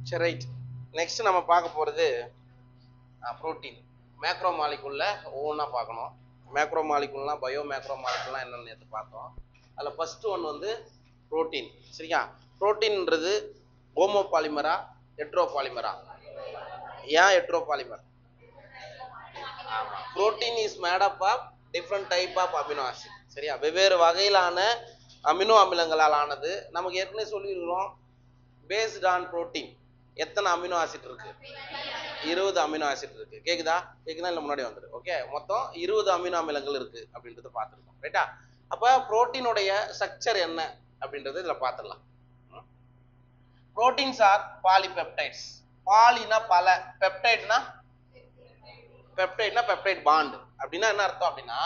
சரி, right. Next நம்ம பார்க்க போகிறது புரோட்டீன். மேக்ரோ மாலிகுல்ல ஒவ்வொன்றா பார்க்கணும். மேக்ரோ மாலிகுல்னா பயோ மேக்ரோ மாலிகுல்லாம் என்னென்னு நேற்று பார்த்தோம். அதில் ஃபர்ஸ்ட் ஒன் வந்து புரோட்டீன். சரியா? புரோட்டீன்ன்றது ஹோமோ பாலிமரா ஹெட்ரோ பாலிமரா? ஏன் ஹெட்ரோ பாலிமர்? ஆமாம், protein is made up of different type of amino acid. சரியா? வெவ்வேறு வகையிலான அமினோ அமிலங்களால் ஆனது. நமக்கு ஏற்கனவே சொல்லியிருக்கிறோம், பேஸ்ட் ஆன் புரோட்டீன் எத்தனை அமினோ ஆசிட் இருக்கு? 20 அமினோ ஆசிட் இருக்கு. கேக்குதா? கேக்குதா இல்லை முன்னாடி வந்துரு. ஓகே, மொத்தம் 20 அமினோ அமிலங்கள் இருக்கு அப்படின்றத பார்த்துருக்கோம். ரைட்டா? அப்போ புரோட்டீனுடைய ஸ்ட்ரக்சர் என்ன அப்படின்றது இதில் பார்த்துடலாம். Proteins R polypeptides. பாலினா பல, பெப்டைட்னா பெப்டைட் பாண்ட். அப்படின்னா என்ன அர்த்தம் அப்படின்னா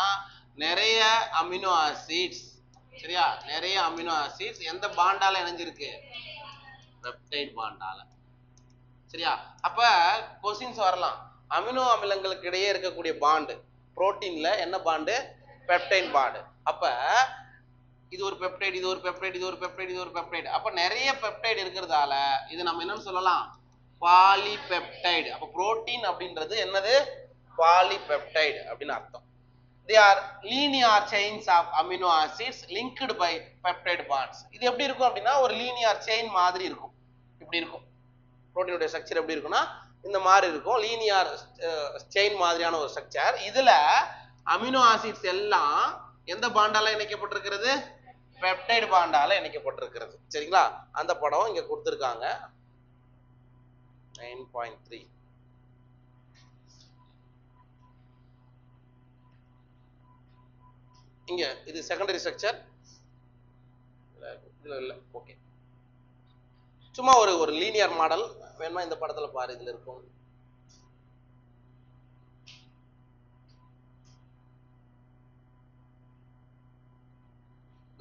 நிறைய அமினோ ஆசிட்ஸ். சரியா? நிறைய அமினோ ஆசிட்ஸ் எந்த பாண்டால இணைஞ்சிருக்கு? பெப்டைட் பாண்டால. சரியா? அப்ப கொஸ்டின்ஸ் வரலாம், அமினோ அமிலங்களுக்கு இடையே இருக்கக்கூடிய பாண்டு புரோட்டீன்ல என்ன பாண்டு? Peptide bond. அப்ப இது ஒரு பெப்டைட், இது ஒரு பெப்டைட், இது ஒரு பெப்டைட், இது ஒரு பெப்டைட். அப்ப நிறைய பெப்டைட் இருக்கிறதால இது நம்ம என்னன்னு சொல்லலாம்? பாலிபெப்டைடு. அப்ப புரோட்டீன் அப்படின்றது என்னது? பாலிபெப்டைடு அப்படின்னு அர்த்தம். They are linear chains of amino acids linked by peptide bonds. இது எப்படி இருக்கும் அப்படின்னா ஒரு லீனியர் செயின் மாதிரி இருக்கும். இப்படி இருக்கும். புரோட்டீனுடைய ஸ்ட்ரக்சர் எப்படி இருக்குன்னா இந்த மாதிரி இருக்கும். லீனியர் செயின் மாதிரியான ஒரு ஸ்ட்ரக்சர். இதுல அமினோ ஆசிட்ஸ் எல்லாம் எந்த பாண்டால இணைக்கப்பட்டிருக்கிறது? பெப்டைட் பாண்டால இணைக்கப்பட்டிருக்கிறது. சரிங்களா? அந்த படம் இங்க கொடுத்திருக்காங்க. 9.3. இங்க இது செகண்டரி ஸ்ட்ரக்சர் இல்ல. ஓகே, சும்மா ஒரு லீனியர் மாடல் வேணுமா இந்த படத்துல பாரு, இதுல இருக்கும்.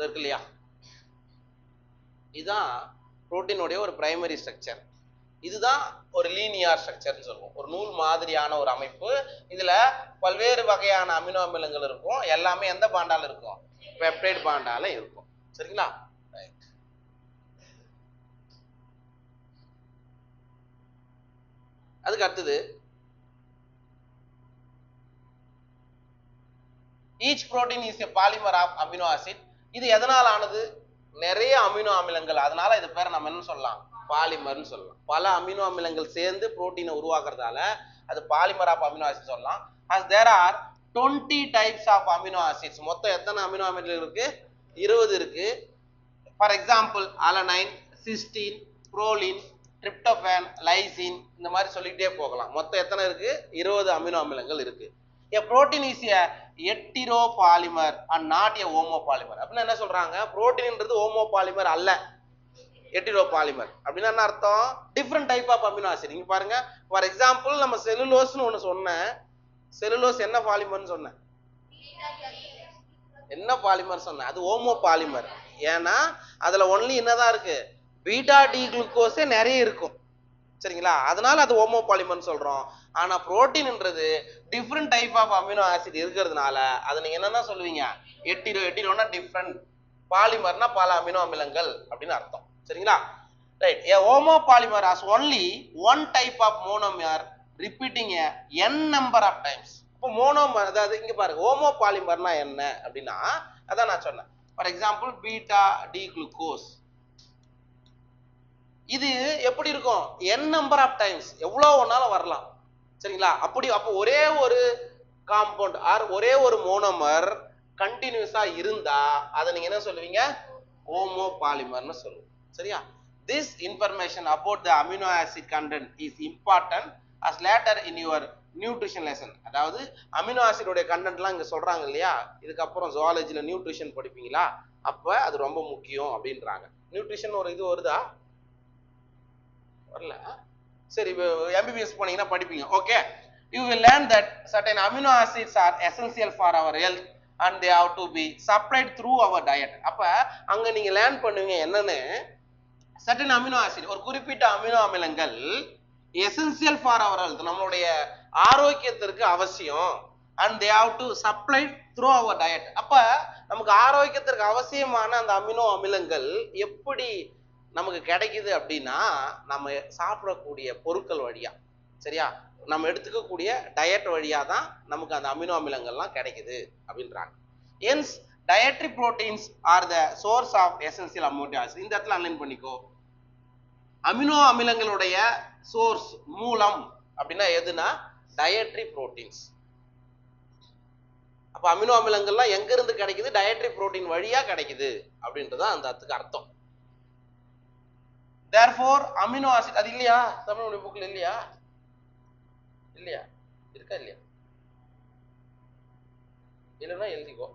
இருக்கு இல்லையா? இதுதான் புரோட்டீனுடைய ஒரு பிரைமரி ஸ்ட்ரக்சர். இதுதான் ஒரு லீனியர் ஸ்ட்ரக்சர்னு சொல்லுவோம். ஒரு நூல் மாதிரியான ஒரு அமைப்பு. இதுல பல்வேறு வகையான அமினோ அமிலங்கள் இருக்கும். எல்லாமே எந்த பாண்டால இருக்கும்? பெப்டைட் பாண்டால இருக்கும். சரிங்களா? அதுக்கு அடுத்தது each protein is a polymer of amino acid. இது எதனால் ஆனது? நிறைய அமினோ அமிலங்கள், அதனால இது பேரை நம்ம என்ன சொல்லலாம்? பாலிமர்னு சொல்லலாம். பல அமினோ அமிலங்கள் சேர்ந்து புரோட்டீனை உருவாக்குறதால அது பாலிமர் ஆஃப் அமினோ ஆசிட் சொல்லலாம். as there are 20 types of amino acids. மொத்தம் எத்தனை அமினோ அமிலங்கள் இருக்கு? 20 இருக்கு. For example alanine, cysteine, proline, tryptophan, lysine, இந்த மாதிரி சொல்லிட்டே போகலாம். மொத்தம் எத்தனை இருக்கு? 20 அமினோ அமிலங்கள் இருக்கு. A protein is a heteropolymer and not a homopolymer. அப்படின்னா என்ன சொல்றாங்க? புரோட்டீன்ன்றது ஹோமோபாலிமர் அல்ல, ஹெட்டிரோபாலிமர். அப்படின்னா என்ன அர்த்தம்? Different type of amino acid. இங்க பாருங்க, ஃபார் எக்ஸாம்பிள் நம்ம செல்லுலோஸ்னு ஒன்று சொன்னேன். செல்லுலோஸ் என்ன பாலிமர்னு சொன்னேன்? என்ன பாலிமர் சொன்னேன்? அது ஹோமோபாலிமர். ஏன்னா அதுல ஒன்லி என்னதான் இருக்கு? பீட்டா டி குளுக்கோஸே நிறைய இருக்கும். சரிங்களா? அதனால அது ஹோமோபாலிமர்னு சொல்றோம். ஆனா புரோட்டீன்ன்றது different type of amino acid இருக்கிறதுனால அதை நீங்க என்னன்னா சொல்லுவீங்க? ஹெட்டிரோனா டிஃப்ரெண்ட், பாலிமர்னா பல அமினோ அமிலங்கள் அப்படின்னு அர்த்தம். சரிங்களா? Right. A homopolymer has only one type of monomer repeating a n number of times. இப்போ மோனோமர், அதாவது இங்க பாருங்க, ஹோமோபாலிமர்னா என்ன அப்படின்னா அதான் நான் சொன்னேன். For example beta D glucose, இது எப்படி இருக்கும்? n நம்பர் ஆஃப் டைம்ஸ், எவ்வளோ ஒன்னாலும் வரலாம். சரிங்களா? அப்போ ஒரே ஒரு காம்பவுண்ட் ஆர் ஒரே ஒரு மோனோமர் கண்டினியூஸா இருந்தா அதை நீங்க என்ன சொல்லுவீங்க? ஹோமோபாலிமர்னு சொல்லுவோம். சரியா? This information about the amino acid content is important as later in your nutrition lesson. அதாவது அமினோ ஆசிடோட கண்டென்ட்லாம் இங்க சொல்றாங்க இல்லையா? இதுக்கப்புறம் ஜுவாலஜில நியூட்ரிஷன் படிப்பீங்களா? அப்ப அது ரொம்ப முக்கியம் அப்படின்றாங்க. நியூட்ரிஷன் ஒரு இது வருதா? வரல. சரி, MBBS போனீங்கன்னா படிப்பீங்க. Okay, you will learn that certain amino acids are essential for our health and they have to be supplied through our diet. அப்ப அங்க நீங்க லேர்ன் பண்ணுவீங்க என்னன்னு, certain amino acid, ஒரு குறிப்பிட்ட அமினோ அமிலங்கள் essential for our health, நம்மளுடைய ஆரோக்கியத்திற்கு அவசியம், and they have to supply through our diet. அப்ப நமக்கு ஆரோக்கியத்திற்கு அவசியமான அந்த அமினோ அமிலங்கள் எப்படி நமக்கு கிடைக்குது அப்படின்னா நம்ம சாப்பிடக்கூடிய பொருட்கள் வழியா, சரியா, நம்ம எடுத்துக்கக்கூடிய டயட் வழியா தான் நமக்கு அந்த அமினோ அமிலங்கள்லாம் கிடைக்குது அப்படின்றாங்க. Hence dietary proteins are the source of essential amino acids. இந்த இடத்துல அன்லைன் பண்ணிக்கோ. அமினோ அமிலங்களுடைய சோர்ஸ், மூலம் அப்படின்னா எதுனா டயட்ரி புரோட்டீன்ஸ். அப்ப அமினோ அமிலங்கள்லாம் எங்க இருந்து கிடைக்குது? டயட்ரி புரோட்டீன் வழியா கிடைக்குது அப்படின்றது அந்த அதுக்கு அர்த்தம். therefore அமினோ ஆசிட், அது இல்லையா தமிழ் புக்ல? இல்லையா? இல்லையா? இருக்கா இல்லையா? இல்லைன்னா எழுதிக்கோ.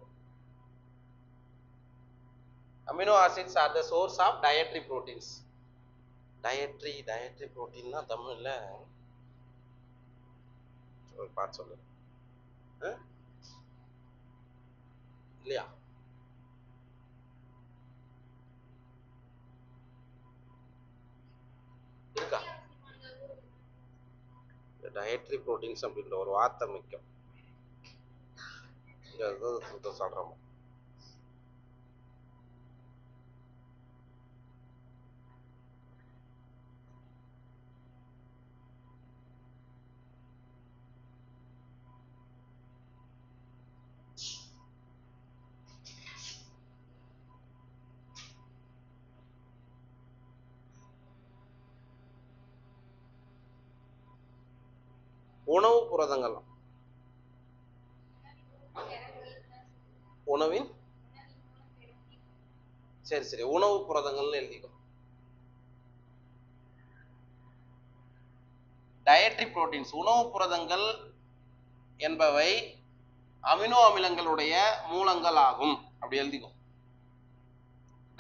Amino acids are the source of dietary proteins. Dietary புரோட்டீன்னா தமிழ்ல பார்த்து சொல்லு. இல்லையா? இருக்கா? டயட்ரி புரோட்டீன்ஸ் அப்படின்ற ஒரு வார்த்தை மிக்கும் சொல்றோம். உணவு புரதங்கள், உணவின் சரி உணவு புரதங்கள்னு எழுதிக்கும். டயட்ரி புரோட்டீன்ஸ் உணவு புரதங்கள் என்பவை அமினோ அமிலங்களுடைய மூலங்கள் ஆகும். அப்படி எழுதிக்கும்.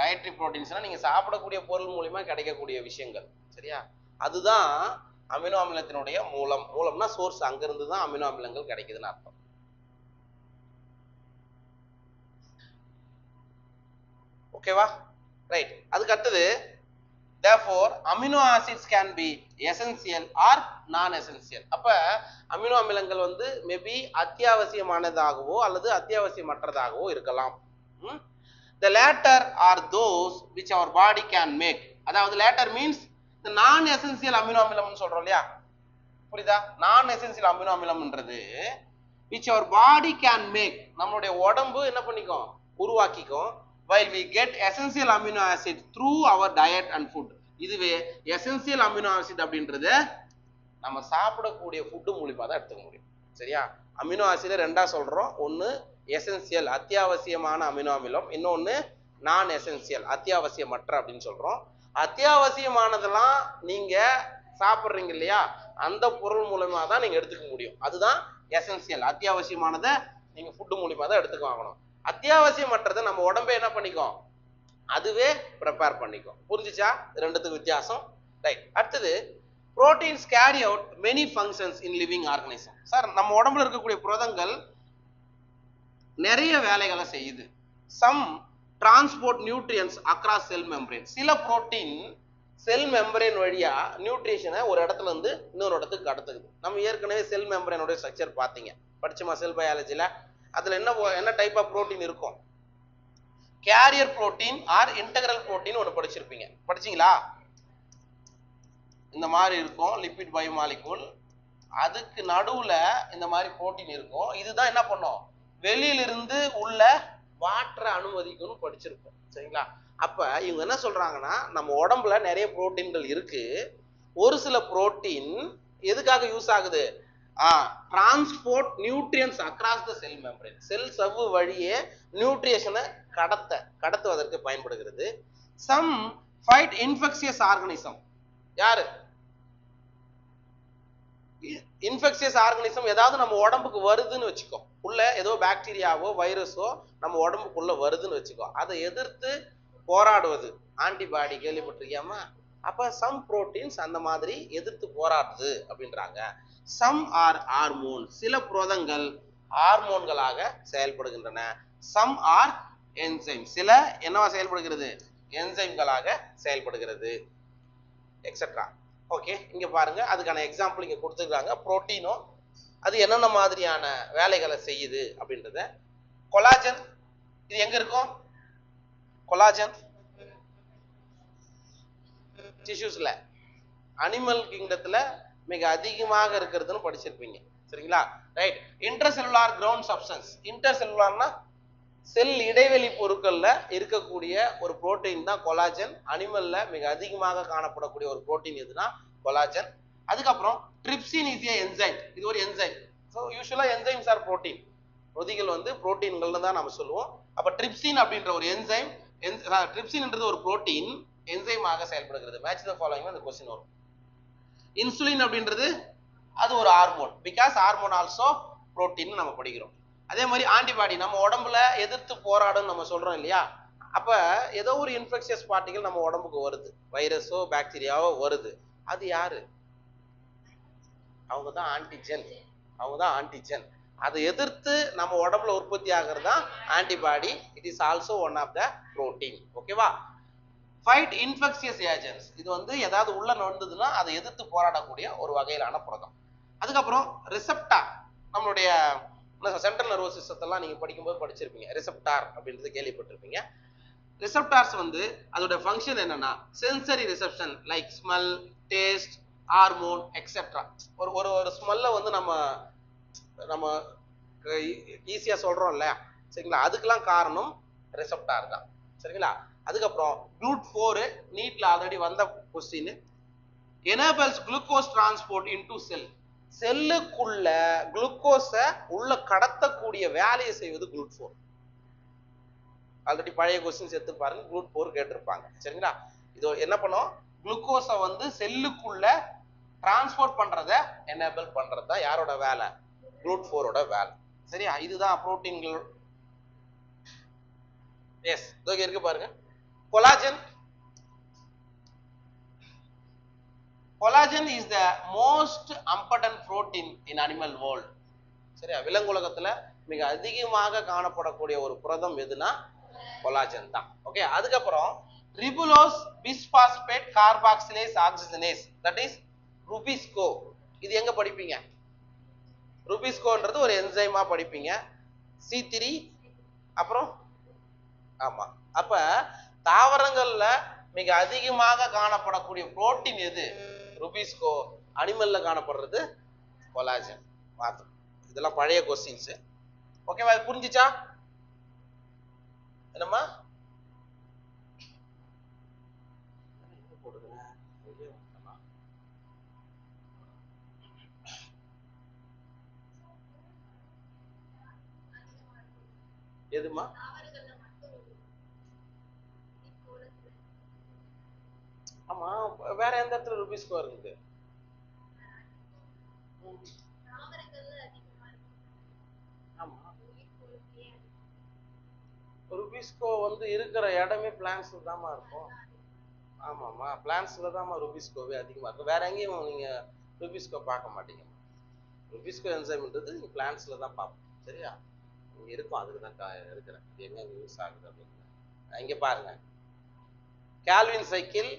டயட்ரி புரோட்டீன்ஸ்னா நீங்க சாப்பிடக்கூடிய பொருள் மூலமா கிடைக்கக்கூடிய விஷயங்கள், சரியா? அதுதான் அமினோ அமிலத்தினுடைய மூலம். மூலம்னா சோர்ஸ், அங்கிருந்து தான் அமினோ அமிலங்கள் கிடைக்குதுன்னு அர்த்தம். ஓகேவா? ரைட். அதுக்கு அடுத்தது therefore amino acids can be essential or non essential. அப்ப அமினோ அமிலங்கள் வந்து மேபி அத்தியாவசியமானதாகவோ அல்லது அத்தியாவசியமற்றதாகவோ இருக்கலாம். the latter are those which our body can make. அதாவது latter means the non essential amino அமிலம்னு சொல்றோம் இல்லையா? புரியுதா? non essential அமினோ அமிலம்ன்றது which our body can make, நம்மளுடைய உடம்பு என்ன பண்ணிக்கும்? உருவாக்கிக்கும். while we get essential amino acid through our diet and food. இதுவே essential amino acid அப்படின்றது நம்ம சாப்பிடக்கூடிய ஃபுட் மூலமா தான் எடுத்துக்க முடியும், சரியா? அமினோ ஆசிட் ரெண்டா சொல்றோம். ஒன்னு எசென்சியல் அத்தியாவசியமான அமினோ அமிலம், இன்னொன்னு நான் எசென்சியல் அத்தியாவசியமற்ற அப்படின்னு சொல்றோம். அத்தியாவசியமானதெல்லாம் நீங்க சாப்பிடுறீங்க இல்லையா, அந்த பொருள் மூலமா தான் நீங்க எடுத்துக்க முடியும். அதுதான் எசென்சியல். அத்தியாவசியமானதை நீங்க ஃபுட் மூலமா தான் எடுத்துக்க வாங்கணும். அத்தியாவசியமற்றதை நம்ம உடம்பே என்ன பண்ணிக்கும்? அதுவே ப்ரிப்பேர் பண்ணிக்கும். புரிஞ்சுச்சா ரெண்டுத்துக்கு வித்தியாசம்? ரைட். அடுத்தது proteins carry out many functions in living organism. Sir நம்ம உடம்புல இருக்கக்கூடிய புரதங்கள் நிறைய வேலைகளை செய்யுது. Some transport nutrients across cell membrane. சில புரோட்டீன் செல் மெம்பரேன் வழியா நியூட்ரிஷனை ஒரு இடத்துல இருந்து இன்னொரு இடத்துக்கு கடத்துக்குது. நம்ம ஏற்கனவே செல் மெம்பரேனோட ஸ்ட்ரக்சர் பார்த்தீங்க, படிச்சுமா செல் பயாலஜில? அதுல என்ன டைப் ஆஃப் புரோட்டீன் இருக்கும்? Carrier protein or integral protein ஒன்று படிச்சிருப்பீங்க, படிச்சீங்களா? இந்த மாதிரி இருக்கும் லிபிட் பயோமாலிகூல், அதுக்கு நடுவுல இந்த மாதிரி புரோட்டீன் இருக்கும். இதுதான் என்ன பண்ணும்? வெளியிலிருந்து உள்ள வாட்டரை அனுமதிக்கும்னு படிச்சிருப்போம், சரிங்களா? அப்ப இவங்க என்ன சொல்றாங்கன்னா, நம்ம உடம்புல நிறைய புரோட்டீன்கள் இருக்கு. ஒரு சில புரோட்டீன் எதுக்காக யூஸ் ஆகுது? Transport nutrients across the cell membrane. Cell சவ்வு வழியே நியூட்ரிஷனை கடத்துவதற்கு பயன்படுகிறது. Some fight infectious organism. யாரு இன்ஃபெக்ஷியஸ் ஆர்கனிசம்? ஏதாவது நம்ம உடம்புக்கு வருதுன்னு வச்சுக்கோ, உள்ள ஏதோ பாக்டீரியாவோ வைரஸோ நம்ம உடம்புக்குள்ள வருதுன்னு வச்சுக்கோ, அதை எதிர்த்து போராடுவது ஆன்டிபாடி, கேள்விப்பட்டிருக்கியாமா? அப்ப சம் புரோட்டீன்ஸ் அந்த மாதிரி எதிர்த்து போராடுது அப்படின்றாங்க. Some are hormone. சில புரதங்கள் ஹார்மோன்களாக செயல்படுகின்றன. Some are enzyme. சில என்னவா செயல்படுகிறது? என்சைம்களாக செயல்படுகிறது, எக்ஸெட்ரா. ஓகே, இங்க பாருங்க, அதுக்கான எக்ஸாம்பிள் இங்க கொடுத்துருக்காங்க. புரோட்டீனோ அது என்னென்ன மாதிரியான வேலைகளை செய்யுது அப்படின்றத. கொலாஜன், இது எங்க இருக்கும்? கொலாஜன் டிஷ்யூஸ்ல அனிமல் கிங்டத்துல மிக அதிகமாக இருக்கிறதுன்னு படிச்சிருப்பீங்க. சரிங்களா? ரைட். Intercellular ground substance. இன்டர்செல்லுலார்னா செல் இடைவெளி பொருட்கள்ல இருக்கக்கூடிய ஒரு புரோட்டீன் தான் கொலாஜன். அனிமல்ல மிக அதிகமாக காணப்படக்கூடிய ஒரு புரோட்டீன் எதுனா கொலாஜன். அதுக்கப்புறம் ட்ரிப்சின் இஸ் ஏ என்சைம். இது ஒரு என்சைம். ஸோ யூஸ்வலா என்சைம்ஸ் ஆர் புரோட்டீன். நொதிகள் வந்து புரோட்டீன்கள்னு தான் நம்ம சொல்லுவோம். அப்ப ட்ரிப்சின் அப்படின்ற ஒரு என்சைம், ட்ரிப்சின்ன்றது ஒரு புரோட்டீன் என்சைமாக செயல்படுகிறது. மேட்ச் த ஃபாலோயிங் அந்த கொஸ்டின் வரும். இன்சுலின் அப்படின்றது அது ஒரு hormone. Because hormone also protein நம்ம படிக்கிறோம். அதே மாதிரி ஆன்டிபாடி நம்ம உடம்புல எதிர்த்து போராடும் நம்ம சொல்றோம் இல்லையா? அப்ப ஏதோ ஒரு இன்ஃபெக்ஷியஸ் பார்ட்டிகல் நம்ம உடம்புக்கு வருது, வைரஸோ பாக்டீரியாவோ வருது. அது யாரு? அவங்க தான் ஆன்டிஜென். அவங்க தான் ஆன்டிஜென். அதை எதிர்த்து நம்ம உடம்புல உற்பத்தி ஆகிறது தான் antibody. It is also one of the protein. ஓகேவா? Fight infectious agents. இது வந்து ஏதாவது உள்ள நுழைந்ததுன்னா அதை எதிர்த்து போராடக்கூடிய ஒரு வகையிலான புரதம். அதுக்கப்புறம் ரிசெப்டார். நம்மளுடைய சென்ட்ரல் நர்வஸ் சிஸ்டத்தெல்லாம் நீங்க படிக்கும்போது படிச்சிருப்பீங்க. ரிசெப்டார் அப்படின்றது கேள்விப்பட்டிருப்பீங்க. ரிசெப்டார்ஸ் வந்து அதோட ஃபங்க்ஷன் என்னன்னா sensory reception like smell, taste, hormone etcetera. ஒரு ஒரு ஒரு ஸ்மெல்ல வந்து நம்ம ஈஸியா சொல்றோம் இல்லையா? சரிங்களா? அதுக்கெல்லாம் காரணம் ரிசெப்டார் தான். சரிங்களா? அதுக்கப்புறம் GLUT4 நீட்ல ஆல்ரெடி வந்த question. Enables glucose transport into cell. செல்லுக்குள்ள குளுக்கோஸ உள்ள கடத்தக்கூடிய வேலையை செய்வது GLUT4. ஆல்ரெடி பழைய கொஸ்டின்ஸ் எடுத்து பாருங்க, GLUT4 கேட்டிருப்பாங்க. சரிங்களா? இது என்ன பண்ணும்? குளுக்கோஸை வந்து செல்லுக்குள்ள டிரான்ஸ்போர்ட் பண்றத எனேபிள் பண்றதா யாரோட வேலை? GLUT4ஓட வேலை. சரியா? இதுதான் புரோட்டீன்கள். எஸ், இதோ இருக்கு பாருங்க. Collagen. Collagen is the most important protein in animal world. சரியா? விலங்குலகத்துல மிக அதிகமாக காணப்படக்கூடிய ஒரு புரதம் எதுனா கொலாஜன் தான். ஓகே. அதுக்கப்புறம் ribulose bisphosphate carboxylase oxygenase, that is RuBisCO. இது எங்க படிப்பீங்க? ருபிஸ்கோன்றது ஒரு என்சைமா படிப்பீங்க. C3 அப்புறம் ஆமா. அப்ப தாவரங்கள்ல மிக அதிகமாக காணப்படக்கூடிய புரோட்டீன் எது? ருபிஸ்கோ. அனிமல்ல காணப்படுறது கொலாஜன். பார்த்து இதெல்லாம் பழைய கொஸ்டின்ஸ். ஓகேவா? இது புரிஞ்சுச்சா? என்னம்மா எதுமா? ஆமா, வேற எந்த இடத்துல ருபிஸ்கோ இருக்குது? ஆமா, ருபிஸ்கோ வந்து இருக்கிற இடமே பிளான்ஸ்ல தாமா இருக்கும். ஆமாமா, பிளான்ஸ்ல தாமா ருபிஸ்கோவே அதிகமா இருக்கும். வேற எங்கேயும் நீங்க ருபிஸ்கோ பார்க்க மாட்டீங்க. ருபிஸ்கோ என்சைம்ன்றது நீங்க பிளான்ஸ்ல தான் பார்ப்போம். சரியா? இங்க இருக்கும், அதுக்கு தான் இருக்கிறேன். எங்க யூஸ் ஆகுது அப்படின்னு இங்க பாருங்க. கால்வின் சைக்கிள்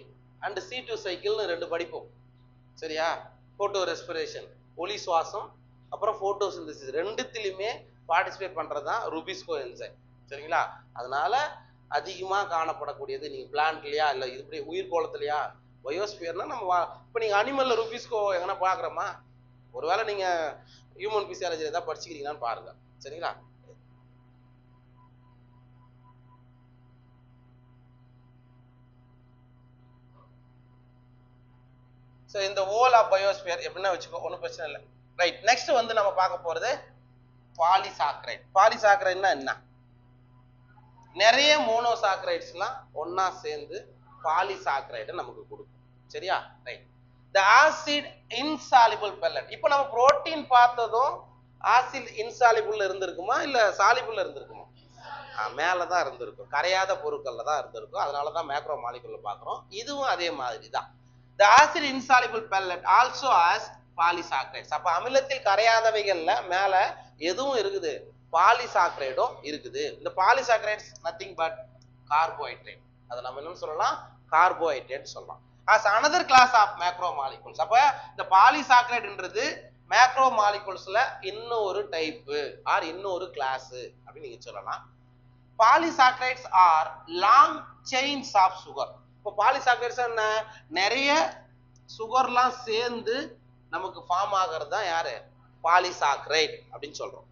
அண்ட் C2 சைக்கிள்னு ரெண்டு படிப்போம். சரியா? போட்டோ ரெஸ்பிரேஷன், ஒளி சுவாசம், அப்புறம் போட்டோசிந்தசிஸ், ரெண்டுத்திலுமே பார்ட்டிசிபேட் பண்றதுதான் ருபிஸ்கோ என்சைம். சரிங்களா? அதனால அதிகமா காணப்படக்கூடியது நீங்க பிளான்ட்லயா இல்ல இப்படி உயிர் கோளத்திலயா? பயோஸ்பியர்னா நம்ம இப்ப நீங்க அனிமல்ல ருபிஸ்கோ எங்கன்னா பாக்குறோமா? ஒருவேளை நீங்க ஹியூமன் பிசியாலஜி ஏதாவது படிச்சுக்கிறீங்கன்னு பாருங்க. சரிங்களா? ஸோ இந்த ஹோல் ஆஃப் பயோஸ்பியர் எப்படின்னா வச்சுக்கோ, ஒன்றும் பிரச்சனை இல்லை. ரைட். நெக்ஸ்ட் வந்து நம்ம பார்க்க போறது பாலிசாக்கரைட். பாலிசாக்கரைட்னா என்ன? நிறைய மோனோசாக்கரைட்ஸ்லாம் ஒன்னா சேர்ந்து பாலிசாக்கரைடை நமக்கு கொடுக்கும். சரியா? ரைட். த ஆசிட் இன்சாலிபிள் பெல்லட். இப்போ நம்ம புரோட்டீன் பார்த்ததும் ஆசிட் இன்சாலிபிள் இருந்திருக்குமா இல்ல சாலிபிள் இருந்திருக்குமா? மேலதான் இருந்திருக்கும், கரையாத பொருட்கள்ல தான் இருந்திருக்கும். அதனாலதான் மேக்ரோ மாலிகுல்ல பாக்குறோம். இதுவும் அதே மாதிரி தான். The acid insoluble pellet also has polysaccharides. அப்ப அமிலத்தில் கரையாதவைகள்ல மேல எதுவும் இருக்குது? பாலிசாக்கரைடும் இருக்குது. இந்த பாலிசாக்கரைட்ஸ் நத்திங் பட் கார்போஹைட்ரேட். அதை நம்ம என்ன சொல்லலாம்? கார்போஹைட்ரேட் சொல்லலாம். as another class of macromolecules. அப்ப இந்த பாலிசாக்கரைட்ன்றது மேக்ரோ மாலிகுல்ஸ்ல இன்னொரு டைப் ஆர் இன்னொரு கிளாஸ் அப்படின்னு நீங்க சொல்லலாம். Polysaccharides are long chains of sugar. இப்போ பாலிசாக்கரைட்ஸ் என்ன, நிறைய சுகர்லாம் சேர்ந்து நமக்கு ஃபார்ம் ஆகிறது தான் யாரு, பாலிசாக்கரைட் அப்படின்னு சொல்றோம்.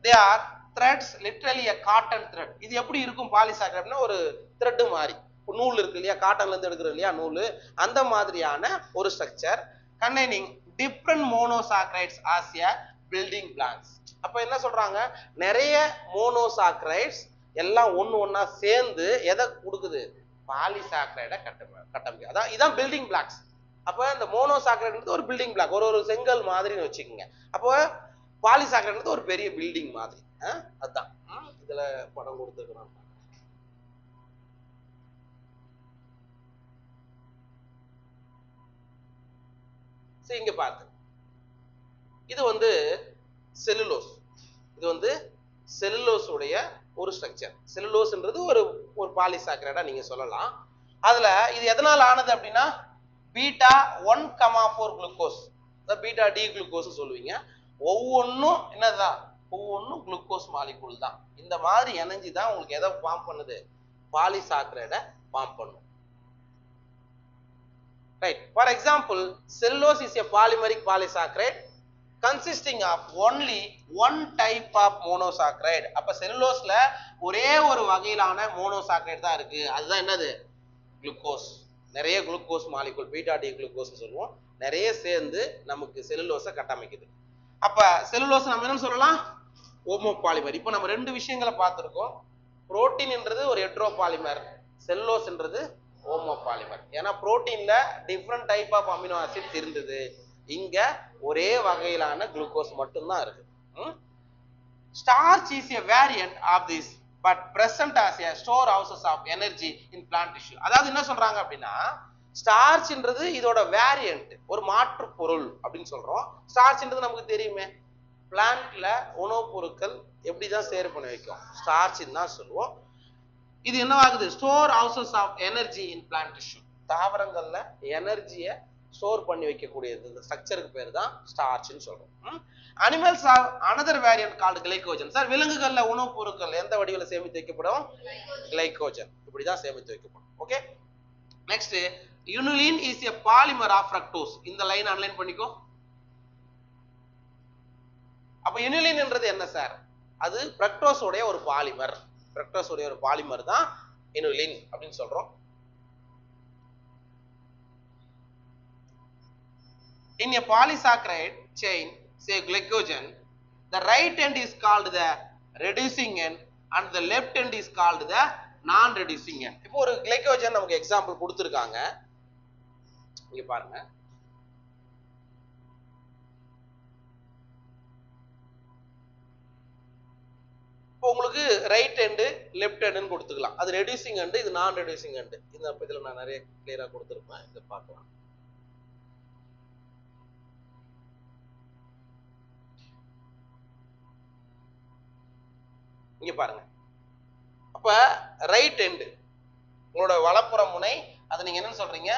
They are threads, literally a cotton thread. இது எப்படி இருக்கும் பாலிசாக்கரைட்னா, ஒரு த்ரெட் மாதிரி, நூல் இருக்கு இல்லையா, காட்டன்ல இருந்து எடுக்கிறோம் இல்லையா நூல், அந்த மாதிரியான ஒரு structure containing different monosaccharides as a building blocks. அப்ப என்ன சொல்றாங்க, நிறைய மோனோசாக்கரைட்ஸ் எல்லாம் ஒண்ணா சேர்ந்து எதை கொடுக்குது, பாலிசாக்கரைட கட்டமைக்கும். அதான் இதான் பில்டிங் பிளாக்ஸ். அப்ப இந்த மோனோசாக்கரைட் ஒரு பில்டிங் பிளாக், ஒரு செங்கல் மாதிரின்னு வச்சுக்கோங்க. அப்போ பாலிசாக்கரைட் ஒரு பெரிய பில்டிங் மாதிரி. அதுதான் இதுல படம் கொடுத்துருக்கோம். இங்க பார்த்து இது வந்து செல்லுலோஸ். இது வந்து செல்லுலோஸ் உடைய ஒரு ஸ்ட்ரக்சர். செல்லுலோஸ்ன்றது ஒரு பாலிசாக்கரைடா நீங்க சொல்லலாம். அதுல இது எதனால ஆனது அப்படின்னா, beta 1,4 glucose, beta D glucose சொல்லுவீங்க. ஒவ்வொன்றும் என்னதான், ஒவ்வொன்றும் குளுக்கோஸ் மாலிகூல் தான். இந்த மாதிரி எனர்ஜி தான் உங்களுக்கு எதை ஃபார்ம் பண்ணுது, பாலிசாக்கரைட ஃபார்ம் பண்ணும். Right. For example, cellulose is a polymeric polysaccharide consisting of only one type of monosaccharide. அப்ப செல்லுலோஸ்ல ஒரே ஒரு வகையிலான மோனோசாக்கரைட் தான் இருக்கு. அதுதான் என்னது, குளுக்கோஸ். நிறைய glucose molecule, beta D glucose சொல்லுவோம், நிறைய சேர்ந்து நமக்கு செல்லுலோஸை கட்டமைக்குது. அப்ப செல்லுலோஸ் நம்ம என்ன சொல்லலாம், ஓமோ பாலிமர். இப்போ நம்ம ரெண்டு விஷயங்களை பார்த்துருக்கோம். புரோட்டீன் என்றது ஒரு ஹெட்ரோ பாலிமர், செல்லுலோஸ்ன்றது ஓமோ பாலிமர். ஏன்னா புரோட்டீன்ல different type of amino acids இருந்தது, இங்க ஒரே வகையிலான குளுக்கோஸ் மட்டும்தான் இருக்கு. Starch is a variant of this but present as a store houses of energy in plant tissue. அதாவது என்ன சொல்றாங்க அப்படின்னா, ஸ்டார்ச்ன்றது இதோட வேரியன்ட், ஒரு மாற்று பொருள் அப்படின்னு சொல்றோம். ஸ்டார்ச்ன்றது நமக்கு தெரியுமே, பிளான்ட்ல உணவுப் பொருட்கள் எப்படிதான் சேர் பண்ணி வைக்கும், ஸ்டார்ச்ன்னு தான் சொல்லுவோம். இது என்ன ஆகுது, store houses of energy in plant tissue. தாவரங்கள்ல எனர்ஜியை ஸ்டோர் பண்ணி வைக்கக்கூடியது, இந்த ஸ்ட்ரக்சருக்கு பேர் தான் ஸ்டார்ச்னு சொல்றோம். Animals are another variant called glycogen. Sir, விலங்குகள்ல உணவுப் பொருட்கள் எந்த வடிவில் சேமித்து வைக்கப்படும், கிளைகோஜன், இப்படிதான் சேமித்து வைக்கப்படும். Okay, next, inulin is a polymer of fructose. இந்த லைன் அன்லைன் பண்ணிக்கோ. அப்ப யூனிலின் என்றது என்ன சார், அது ஃப்ரக்டோஸ் உடைய ஒரு பாலிமர். ஃப்ரக்டோஸ் உடைய ஒரு பாலிமர் தான் இனுலின் அப்படின்னு சொல்றோம். In a polysaccharide chain, say glycogen, the right end is called the reducing end and the left end is called the non-reducing end. இப்போ ஒரு glycogen நமக்கு எக்ஸாம்பிள் கொடுத்திருக்காங்க, இங்க பாருங்க. இப்போ உங்களுக்கு ரைட் எண்டு லெஃப்ட் எண்டுன்னு கொடுத்துக்கலாம். அது ரெடியூசிங் எண்டு, இது நான் ரெடியூசிங் எண்டு. இந்த இதில் நான் நிறைய கிளியரா கொடுத்துருப்பேன், இதை பார்க்கலாம். இங்க பாருங்க. அப்ப ரைட் எண்டு உங்களோட வலப்புற முனை, அதை நீங்க என்ன சொல்றீங்க,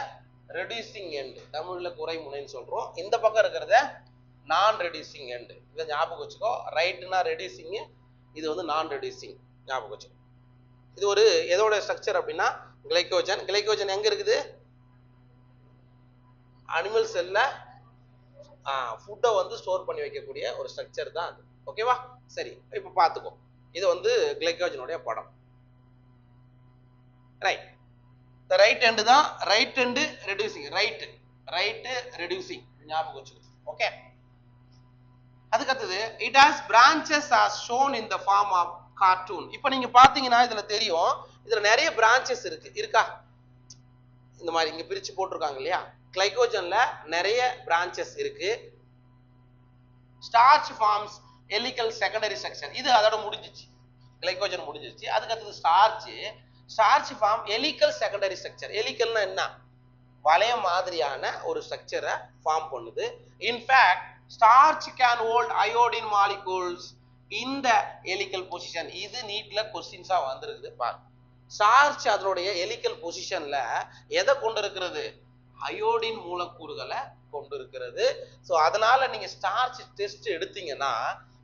ரெடியூசிங் எண்டு, தமிழ்ல குறை முனைன்னு சொல்றோம். இந்த பக்கம் இருக்கிறத நான் ரெடியூசிங் எண்டு. இதை ஞாபகம் வச்சுக்கோ. ரைட்னா ரெடியூசிங், இது வந்து நான் ரெடியூசிங், ஞாபகம் வச்சுக்கோ. இது ஒரு எதோட ஸ்ட்ரக்சர் அப்படின்னா கிளைகோஜன். கிளைகோஜன் எங்க இருக்குது, அனிமல் செல்ல ஃபுட்டை வந்து ஸ்டோர் பண்ணி வைக்கக்கூடிய ஒரு ஸ்ட்ரக்சர் தான் அது. ஓகேவா, சரி. இப்ப பாத்துக்கோ, இது வந்து கிளைகோஜனுடைய படம். ரைட், இந்த ரைட் எண்டு தான், right end reducing, right reducing, ஞாபகம் வச்சுக்கோ. ஓகே, அதுக்கு அடுத்தது, it has branches as shown in the form of cartoon. இப்போ நீங்க பாத்தீங்கன்னா இதுல தெரியும், இதுல நிறைய பிரான்ச்சஸ் இருக்கா, இந்த மாதிரி இங்க பிரிச்சு போட்டிருக்காங்க இல்லையா. கிளைகோஜன்ல நிறைய பிரான்ச்சஸ் இருக்கு. Starch forms helical secondary structure, இது அதோட முடிஞ்சிச்சு, கிளைகோஜன் முடிஞ்சிச்சு. அதுக்கு அடுத்தது starch form helical secondary structure. ஹெலிகல்னா என்ன, வளைய மாதிரியான ஒரு ஸ்ட்ரக்சரை ஃபார்ம் பண்ணுது. In fact starch can hold iodine molecules in the helical position. இது நீட்ல क्वेश्चंसா வந்திருக்குது பாரு. ஸ்டார்ச் அதனுடைய ஹெலிகல் பொசிஷன்ல எதை கொண்டிருக்கிறது, அயோடின் மூலக்கூறுகளை கொண்டிருக்கிறது. சோ அதனால நீங்க ஸ்டார்ச் டெஸ்ட் எடுத்தீங்கன்னா,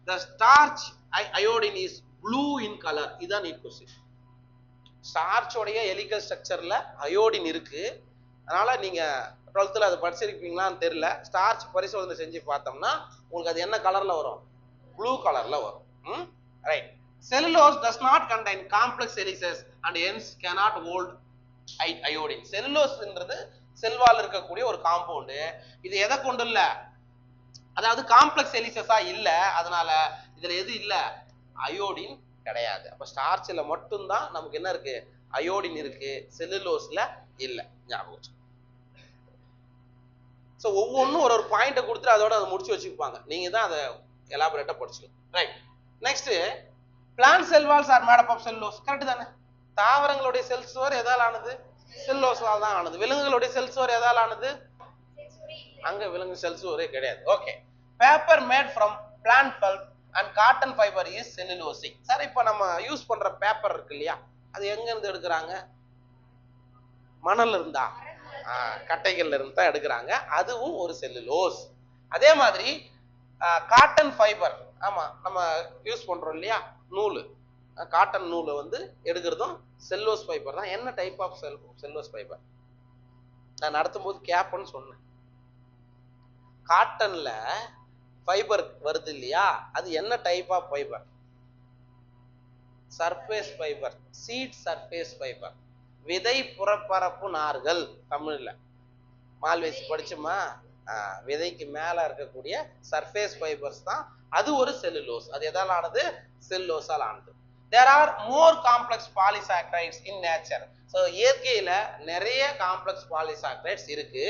the starch iodine is blue in color, இதான் நீட் क्वेश्चन. ஸ்டார்ச்சோடைய ஹெலிகல் ஸ்ட்ரக்சர்ல அயோடின் இருக்கு. அதனால நீங்க 12th அதை படிச்சிருப்பீங்களான்னு தெரியல. ஸ்டார்ச் பரிசோதனை செஞ்சு பார்த்தோம்னா உங்களுக்கு அது என்ன கலர்ல வரும்? ப்ளூ கலர்ல வரும். Right. Cellulose does not contain complex helices and hence cannot hold iodine. செல்லுலோஸ்ன்றது செல்வால் இருக்கக்கூடிய ஒரு காம்பவுண்ட். இது எதை கொண்டு இல்ல, அதாவது காம்ப்ளெக்ஸ் ஹெலிசஸா இல்ல, அதனால இதுல எது இல்ல, அயோடின் கிடையாது. அப்ப ஸ்டார்ச்ல மட்டும்தான் நமக்கு என்ன இருக்கு, அயோடின் இருக்கு, செல்லுலோஸ்ல இல்ல. ஞாபகம். ஸோ ஒவ்வொன்றும் ஒரு பாயிண்ட்டை கொடுத்துட்டு அதோட அதை முடிச்சு வச்சுப்பாங்க. நீங்க தான் அதை எலாபரேட்டா படிச்சுக்கணும். Right. Next, plant cell walls are made up of cellulose. Correct தானே? தாவரங்களுடைய செல் சுவர் எதால் ஆனது? செல்லுலோஸால் தான் ஆனது. விலங்குகளுடைய செல் சுவர் எதால் ஆனது? அங்க விலங்கு செல் சுவரே கிடையாது. Okay. Paper mat from plant bulb and cotton fibre is cellulosic. Sir இப்போ நம்ம யூஸ் பண்ற பேப்பர் இருக்கு இல்லையா, அது எங்க இருந்து எடுக்கிறாங்க? மணல்ல இருந்தா, கட்டைகள்ல இருந்து தான் எடுக்கிறாங்க. அதுவும் ஒரு செல்லுலோஸ். அதே மாதிரி காட்டன் ஃபைபர், ஆமா நம்ம யூஸ் பண்றோம் இல்லையா நூல், காட்டன் நூலை வந்து எடுக்கிறதும் செல்லுலோஸ் ஃபைபர் தான். என்ன டைப் ஆஃப் செல்லுலோஸ் ஃபைபர்? நான் நடத்தும் போது கேப்னு சொன்னேன். காட்டன்ல ஃபைபர் வருது இல்லையா, அது என்ன type of fibre? Surface fibre, seed surface fibre, விதை புறப்பரப்பு நார்கள். தமிழ்ல மால்வேசி படிச்சுமா, விதைக்கு மேல இருக்கக்கூடிய சர்ஃபேஸ் ஃபைபர்ஸ் தான் அது ஒரு செல்லுலோஸ். அது எதால் ஆனது? செல்லுலோஸால் ஆனது. There are more complex polysaccharides in nature. So இயற்கையில நிறைய காம்ப்ளெக்ஸ் பாலிசாக்கரைட்ஸ் இருக்கு.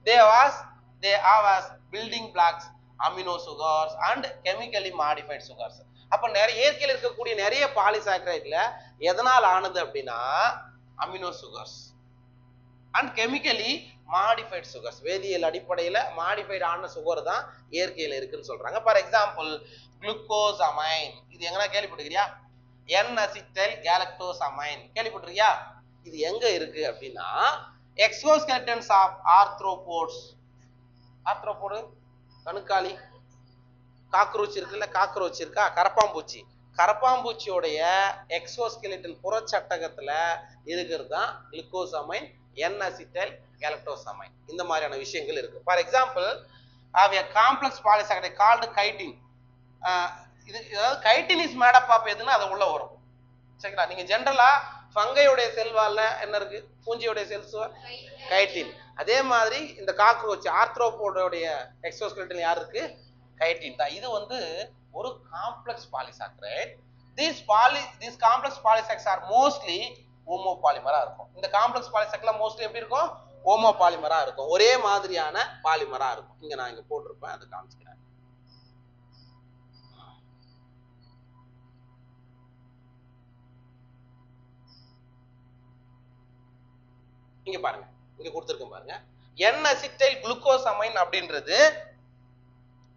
They have as building blocks amino sugars and chemically modified sugars. அப்ப நிறைய இயற்கையில் இருக்கக்கூடிய நிறைய பாலிசாக்கரைட்ல எதனால் ஆனது அப்படின்னா amino sugars and chemically modified sugars. வேதியியல் அடிப்படையில மாடிஃபைட் ஆன சுகர் தான் இயற்கையில இருக்குன்னு சொல்றாங்க. For example glucosamine. இது எங்கன்னா கேள்விப்பட்டிருக்கியா? N-acetyl galactosamine கேள்விப்பட்டிருக்கியா? இது எங்க இருக்கு அப்படின்னா எக்ஸோஸ்கெலட்டன்ஸ் ஆஃப் ஆர்த்ரோபோட்ஸ். ஆர்த்ரோபோடு கணுக்காலி, காக்ரோச் இருக்குல்ல, காக்ரோச் இருக்கா, கரப்பாம்பூச்சி, கரப்பாம்பூச்சியோடைய எக்ஸோஸ்கெலட்டன் புறச்சட்டகத்துல இருக்கிறது தான் குளுக்கோசமைன், N-acetyl galactosamine. இந்த மாதிரியான விஷயங்கள் இருக்கு. For example complex polysaccharide called chitin. இது chitin is made up of எதுன்னா அது உள்ள வரும். சரிங்களா? நீங்க ஜென்ரலா ஃபங்கையோடைய செல்வால்ல என்ன இருக்கு? பூஞ்சியோடைய செல்ஸ் கைட்டின். அதே மாதிரி இந்த காக்ரோச் ஆர்த்ரோபோடோடைய எக்ஸோஸ்கெலட்டன் யார் இருக்கு? கைட்டின் தான். இது வந்து ஒரு complex polysaccharide. these complex polysaccharides are mostly ஹோமோபாலிமரா இருக்கும். இந்த காம்ப்ளெக்ஸ் பாலிசாக்கரைட்ல மோஸ்ட்லி எப்படி இருக்கும்? ஹோமோபாலிமரா இருக்கும், ஒரே மாதிரியான பாலிமரா இருக்கும். இங்க நான் இங்க போட்டிருப்பேன், அதை காமிச்சுக்கிறேன். இங்க பாருங்க, இங்க கொடுத்திருக்கேன் பாருங்க. N-acetyl glucosamine அப்படின்றது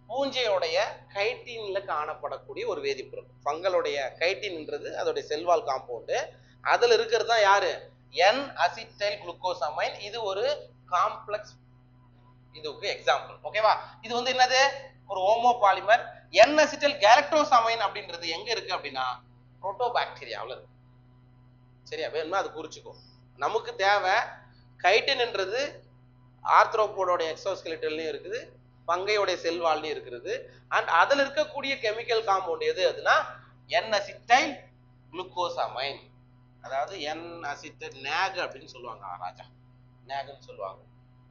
பூஞ்சையோடைய கைட்டின்ல காணப்படக்கூடிய ஒரு வேதிப்பொருள். ஃபங்களுடைய கைட்டின்ன்றது அதோடைய செல்வால் காம்பவுண்டு. அதுல இருக்கிறது தான் யாரு? N-acetyl glucosamine. இது ஒரு காம்ப்ளெக்ஸ், இதுக்கு எக்ஸாம்பிள். ஓகேவா? இது வந்து என்னது? ஒரு ஹோமோபாலிமர். N-acetyl galactosamine அப்படின்றது எங்க இருக்கு அப்படின்னா புரோட்டோபாக்டீரியாவில் இருக்கு. சரியா? வேணுமா அது குறிச்சுக்கோ. நமக்கு தேவை கைட்டின்ன்றது ஆர்த்ரோபோடோட எக்ஸோஸ்கெலட்டன்லயும் இருக்குது, பங்கையோடைய செல்வால்லையும் இருக்கிறது. அண்ட் அதுல இருக்கக்கூடிய கெமிக்கல் காம்பவுண்ட் எது அதுனா N-acetyl glucosamine. அதாவது N-acetyl NAG அப்படின்னு சொல்லுவாங்க, ராஜா NAGன்னு சொல்லுவாங்க.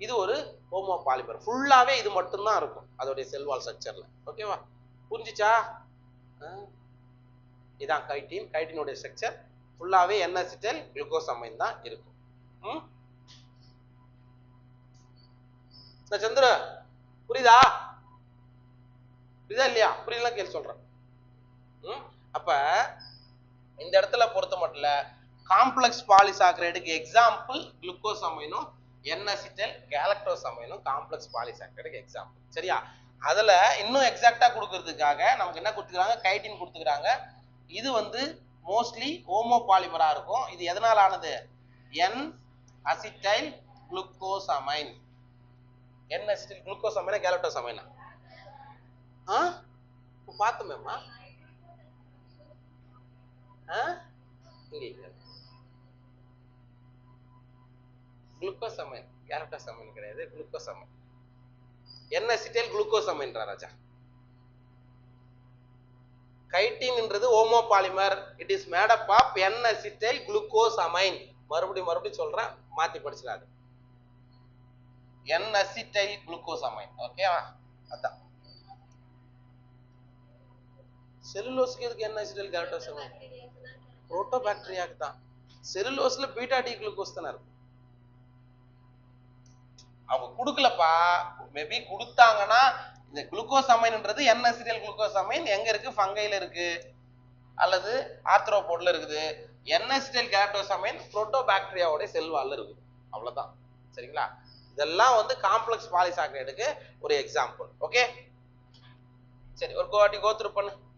இது ஒரு ஹோமோபாலிமர். ஃபுல்லாவே இது மட்டும்தான் இருக்கும் அதோடைய செல்வால் ஸ்ட்ரக்சர்ல. ஓகேவா? புரிஞ்சிச்சா? இதான் கைட்டின். கைட்டினுடைய ஸ்ட்ரக்சர் ஃபுல்லாவே N-acetyl glucosamine தான் இருக்கும். சந்திர புரியுதா? புரியுதா இல்லையா? புரியலாம் கேள்வி சொல்றேன். அப்ப இந்த இடத்துல பொறுத்த மட்டும் காம்ப்ளெக்ஸ் பாலிசாக்கரைடுக்கு எக்ஸாம்பிள் குளுக்கோசமைனும் N-acetyl galactosamine காம்ப்ளெக்ஸ் பாலிசாக்கரைடுக்கு எக்ஸாம்பிள். சரியா? அதுல இன்னும் எக்ஸாக்டா கொடுக்கறதுக்காக நமக்கு என்ன கொடுத்துக்கிறாங்க? கைட்டின் கொடுத்துக்கிறாங்க. இது வந்து மோஸ்ட்லி ஹோமோபாலிமரா இருக்கும். இது எதனால ஆனது? N-acetyl glucosamine. N-acetyl glucosamine galactosamine பார்த்தோமேம்மா. இங்க குளுக்கோசமைன், கேலக்டோசமைன் கிடையாது, குளுக்கோசமைன். N-அசிட்டைல் குளுக்கோசமைன்றா ராஜா. கைட்டின்ன்றது homopolymer, it is made up of N acetyl glucosamine. மறுபடியும் சொல்றேன், மாத்தி படிச்சிடாது. N-அசிட்டைல் குளுக்கோசமைன். ஓகேவா? அதான் செல்லுலோஸ்க்கு எதுக்கு N-அசிட்டைல் கேலக்டோசமைன்? புரோட்டோபாக்டீரியாக்கு தான். செல்லுலோஸ்ல பீட்டா டி குளுக்கோஸ் தானே இருக்கும். அவங்க கொடுக்கலப்பா, மேபி கொடுத்தாங்கன்னா இந்த குளுக்கோசமைன்ன்றது N-அசிட்டைல் குளுக்கோசமைன் எங்க இருக்கு? ஃபங்கைல இருக்கு அல்லது ஆர்த்ரோபோட்ல இருக்குது. N-அசிட்டைல் கேலக்டோசமைன் புரோட்டோபாக்டீரியாவோட செல் வால்ல இருக்குது. அவ்வளவுதான். சரிங்களா? இதெல்லாம் வந்து காம்ப்ளெக்ஸ் பாலிசாக்கரைடுக்கு ஒரு எக்ஸாம்பிள். ஓகே, சரி, ஒரு கோவாட்டி கோத்ரூ பண்ணு.